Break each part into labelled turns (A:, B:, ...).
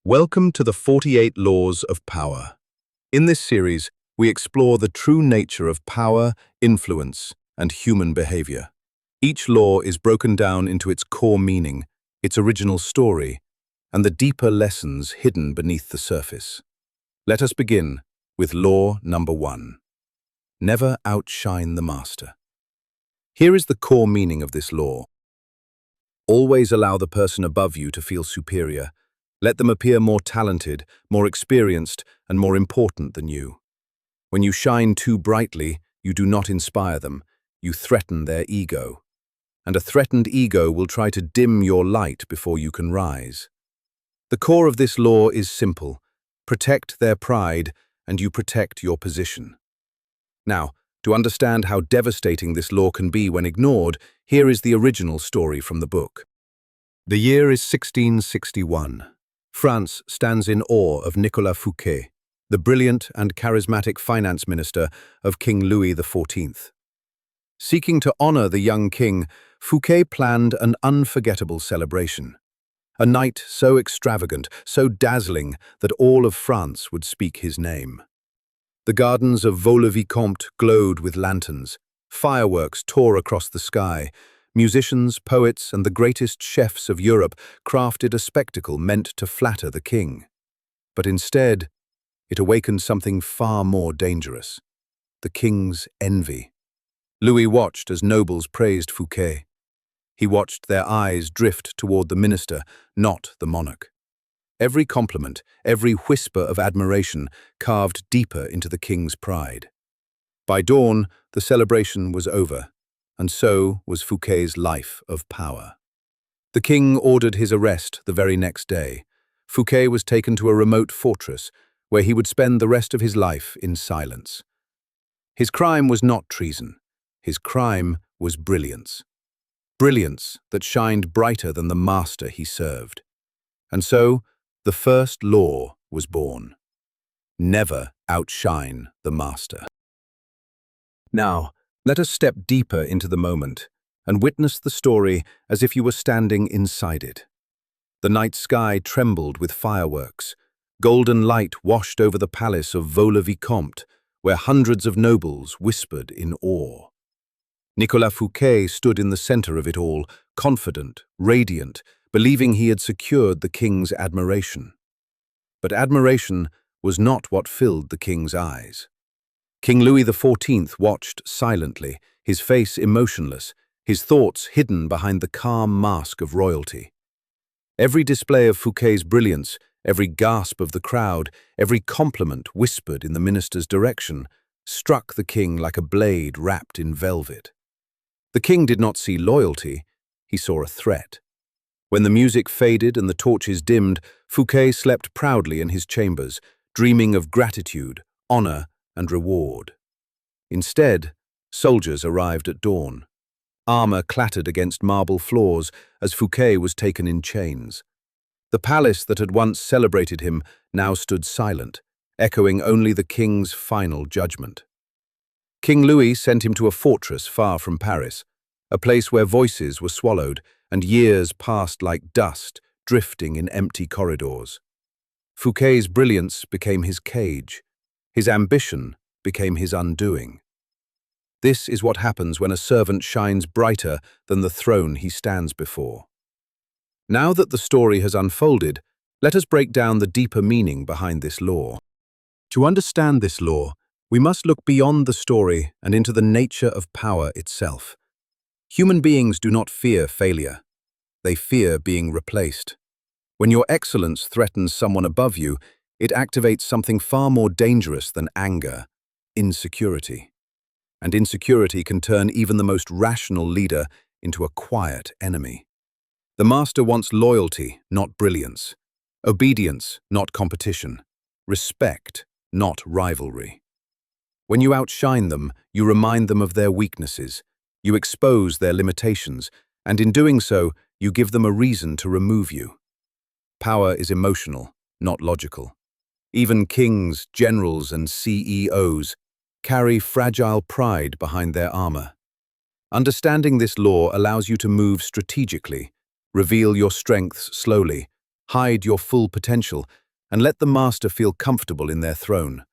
A: Welcome to the 48 Laws of Power. In this series, we explore the true nature of power, influence, and human behavior. Each law is broken down into its core meaning, its original story, and the deeper lessons hidden beneath the surface. Let us begin with Law number 1. Never outshine the master. Here is the core meaning of this law. Always allow the person above you to feel superior. Let them appear more talented, more experienced, and more important than you. When you shine too brightly, you do not inspire them, you threaten their ego. And a threatened ego will try to dim your light before you can rise. The core of this law is simple. Protect their pride, and you protect your position. Now, to understand how devastating this law can be when ignored, here is the original story from the book. The year is 1661. France stands in awe of Nicolas Fouquet, the brilliant and charismatic finance minister of King Louis XIV. Seeking to honor the young king, Fouquet planned an unforgettable celebration. A night so extravagant, so dazzling, that all of France would speak his name. The gardens of Vaux-le-Vicomte glowed with lanterns. Fireworks tore across the sky. Musicians, poets, and the greatest chefs of Europe crafted a spectacle meant to flatter the king. But instead, it awakened something far more dangerous: the king's envy. Louis watched as nobles praised Fouquet. He watched their eyes drift toward the minister, not the monarch. Every compliment, every whisper of admiration carved deeper into the king's pride. By dawn, the celebration was over, and so was Fouquet's life of power. The king ordered his arrest the very next day. Fouquet was taken to a remote fortress, where he would spend the rest of his life in silence. His crime was not treason. His crime was brilliance. Brilliance that shined brighter than the master he served. And so, the first law was born. Never outshine the master. Now, let us step deeper into the moment and witness the story as if you were standing inside it. The night sky trembled with fireworks. Golden light washed over the palace of Vaux-le-Vicomte, where hundreds of nobles whispered in awe. Nicolas Fouquet stood in the center of it all, confident, radiant, believing he had secured the king's admiration. But admiration was not what filled the king's eyes. King Louis XIV watched silently, his face emotionless, his thoughts hidden behind the calm mask of royalty. Every display of Fouquet's brilliance, every gasp of the crowd, every compliment whispered in the minister's direction, struck the king like a blade wrapped in velvet. The king did not see loyalty, he saw a threat. When the music faded and the torches dimmed, Fouquet slept proudly in his chambers, dreaming of gratitude, honor, and reward. Instead, soldiers arrived at dawn. Armor clattered against marble floors as Fouquet was taken in chains. The palace that had once celebrated him now stood silent, echoing only the king's final judgment. King Louis sent him to a fortress far from Paris, a place where voices were swallowed and years passed like dust, drifting in empty corridors. Fouquet's brilliance became his cage. His ambition became his undoing. This is what happens when a servant shines brighter than the throne he stands before. Now that the story has unfolded, let us break down the deeper meaning behind this law. To understand this law, we must look beyond the story and into the nature of power itself. Human beings do not fear failure. They fear being replaced. When your excellence threatens someone above you, it activates something far more dangerous than anger: insecurity. And insecurity can turn even the most rational leader into a quiet enemy. The master wants loyalty, not brilliance; obedience, not competition; respect, not rivalry. When you outshine them, you remind them of their weaknesses, you expose their limitations, and in doing so, you give them a reason to remove you. Power is emotional, not logical. Even kings, generals, and CEOs carry fragile pride behind their armor. Understanding this law allows you to move strategically, reveal your strengths slowly, Hide your full potential and let the master feel comfortable in their throne.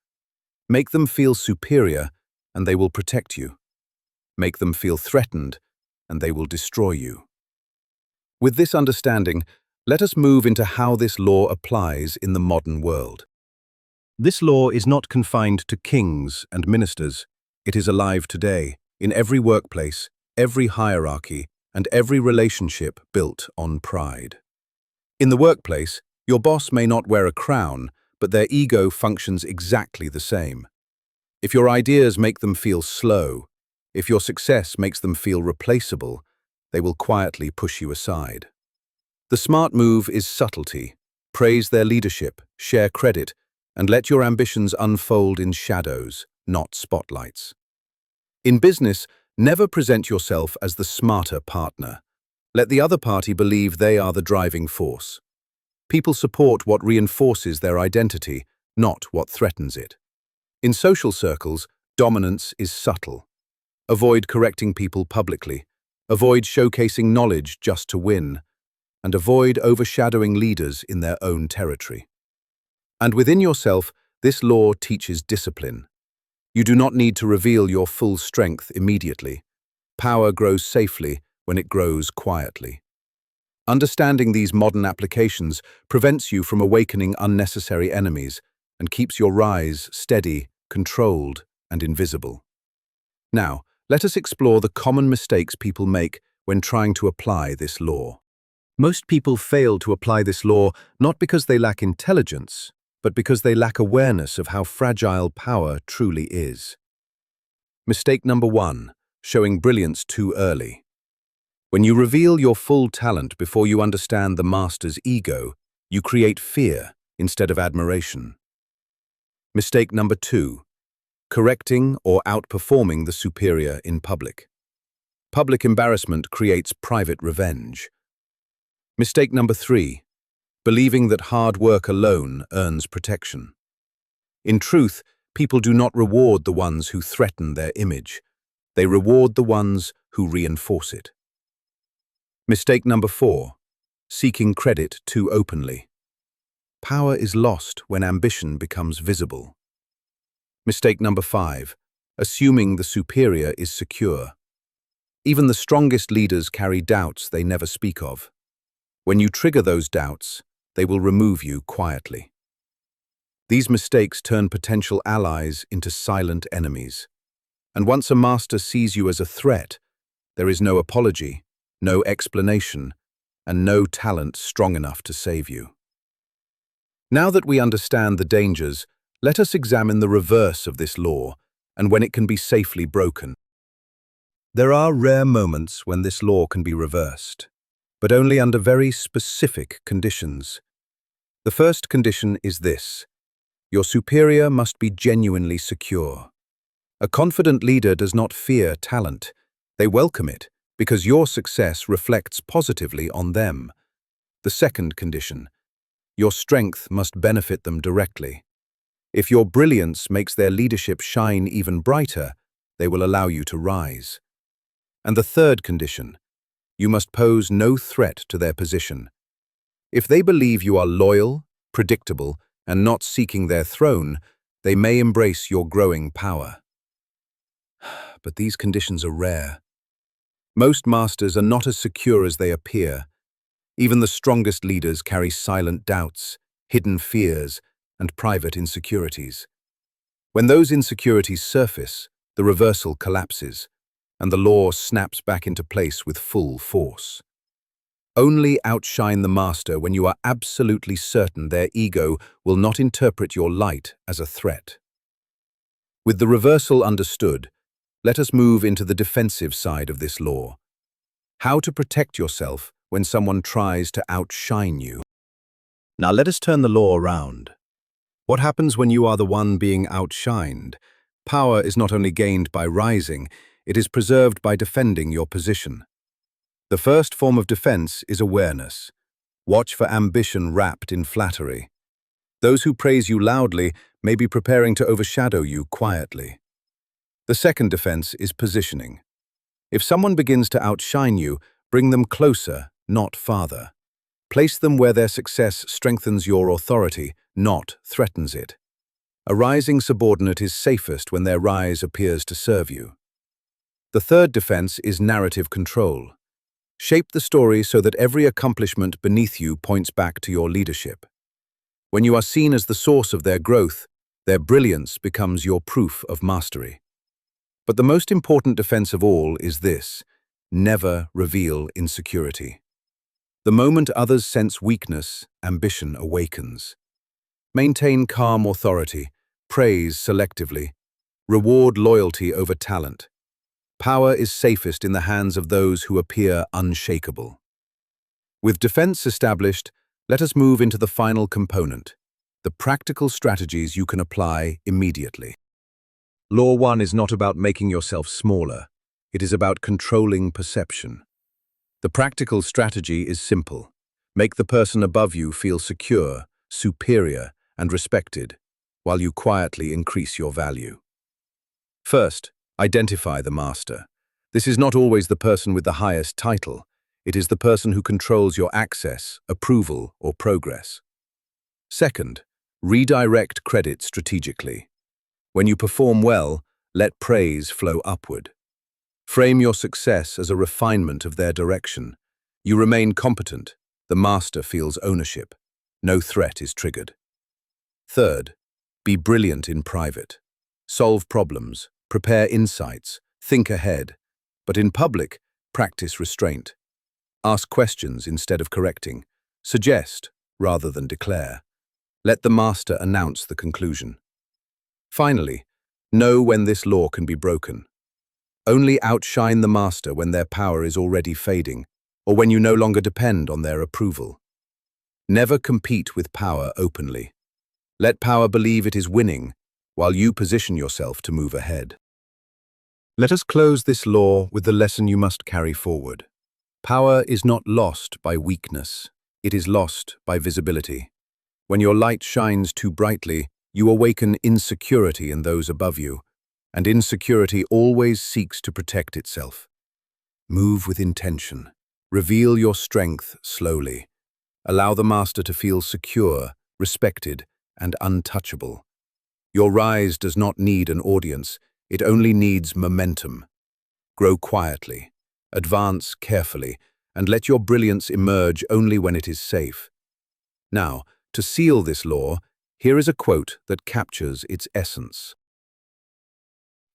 A: Make them feel superior and they will protect you. Make them feel threatened and they will destroy you. With this understanding, let us move into how this law applies in the modern world. This law is not confined to kings and ministers. It is alive today, in every workplace, every hierarchy, and every relationship built on pride. In the workplace, your boss may not wear a crown, but their ego functions exactly the same. If your ideas make them feel slow, if your success makes them feel replaceable, they will quietly push you aside. The smart move is subtlety. Praise their leadership, share credit, and let your ambitions unfold in shadows, not spotlights. In business, never present yourself as the smarter partner. Let the other party believe they are the driving force. People support what reinforces their identity, not what threatens it. In social circles, dominance is subtle. Avoid correcting people publicly. Avoid showcasing knowledge just to win. And avoid overshadowing leaders in their own territory. And within yourself, this law teaches discipline. You do not need to reveal your full strength immediately. Power grows safely when it grows quietly. Understanding these modern applications prevents you from awakening unnecessary enemies and keeps your rise steady, controlled, and invisible. Now, let us explore the common mistakes people make when trying to apply this law. Most people fail to apply this law not because they lack intelligence, but because they lack awareness of how fragile power truly is. Mistake number 1, showing brilliance too early. When you reveal your full talent before you understand the master's ego, you create fear instead of admiration. Mistake number 2, correcting or outperforming the superior in public. Public embarrassment creates private revenge. Mistake number 3, believing that hard work alone earns protection. In truth, people do not reward the ones who threaten their image. They reward the ones who reinforce it. Mistake number 4, seeking credit too openly. Power is lost when ambition becomes visible. Mistake number 5, assuming the superior is secure. Even the strongest leaders carry doubts they never speak of. When you trigger those doubts, they will remove you quietly. These mistakes turn potential allies into silent enemies. And once a master sees you as a threat, there is no apology, no explanation, and no talent strong enough to save you. Now that we understand the dangers, let us examine the reverse of this law and when it can be safely broken. There are rare moments when this law can be reversed, but only under very specific conditions. The first condition is this: your superior must be genuinely secure. A confident leader does not fear talent. They welcome it because your success reflects positively on them. The second condition: your strength must benefit them directly. If your brilliance makes their leadership shine even brighter, they will allow you to rise. And the third condition: you must pose no threat to their position. If they believe you are loyal, predictable, and not seeking their throne, they may embrace your growing power. But these conditions are rare. Most masters are not as secure as they appear. Even the strongest leaders carry silent doubts, hidden fears, and private insecurities. When those insecurities surface, the reversal collapses, and the law snaps back into place with full force. Only outshine the master when you are absolutely certain their ego will not interpret your light as a threat. With the reversal understood, let us move into the defensive side of this law. How to protect yourself when someone tries to outshine you. Now let us turn the law around. What happens when you are the one being outshined? Power is not only gained by rising, it is preserved by defending your position. The first form of defense is awareness. Watch for ambition wrapped in flattery. Those who praise you loudly may be preparing to overshadow you quietly. The second defense is positioning. If someone begins to outshine you, bring them closer, not farther. Place them where their success strengthens your authority, not threatens it. A rising subordinate is safest when their rise appears to serve you. The third defense is narrative control. Shape the story so that every accomplishment beneath you points back to your leadership. When you are seen as the source of their growth, their brilliance becomes your proof of mastery. But the most important defense of all is this: never reveal insecurity. The moment others sense weakness, ambition awakens. Maintain calm authority, praise selectively, reward loyalty over talent. Power is safest in the hands of those who appear unshakable. With defense established, let us move into the final component, the practical strategies you can apply immediately. Law 1 is not about making yourself smaller. It is about controlling perception. The practical strategy is simple. Make the person above you feel secure, superior, and respected, while you quietly increase your value. First, identify the master. This is not always the person with the highest title. It is the person who controls your access, approval, or progress. Second, redirect credit strategically. When you perform well, let praise flow upward. Frame your success as a refinement of their direction. You remain competent. The master feels ownership. No threat is triggered. Third, be brilliant in private. Solve problems, prepare insights, think ahead. But in public, practice restraint. Ask questions instead of correcting. Suggest rather than declare. Let the master announce the conclusion. Finally, know when this law can be broken. Only outshine the master when their power is already fading, or when you no longer depend on their approval. Never compete with power openly. Let power believe it is winning, while you position yourself to move ahead. Let us close this law with the lesson you must carry forward. Power is not lost by weakness. It is lost by visibility. When your light shines too brightly, you awaken insecurity in those above you, and insecurity always seeks to protect itself. Move with intention. Reveal your strength slowly. Allow the master to feel secure, respected, and untouchable. Your rise does not need an audience, it only needs momentum. Grow quietly, advance carefully, and let your brilliance emerge only when it is safe. Now, to seal this law, here is a quote that captures its essence.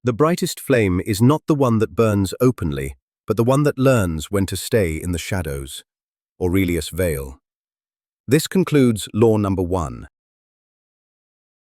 A: The brightest flame is not the one that burns openly, but the one that learns when to stay in the shadows. Aurelius Vale. This concludes law number 1.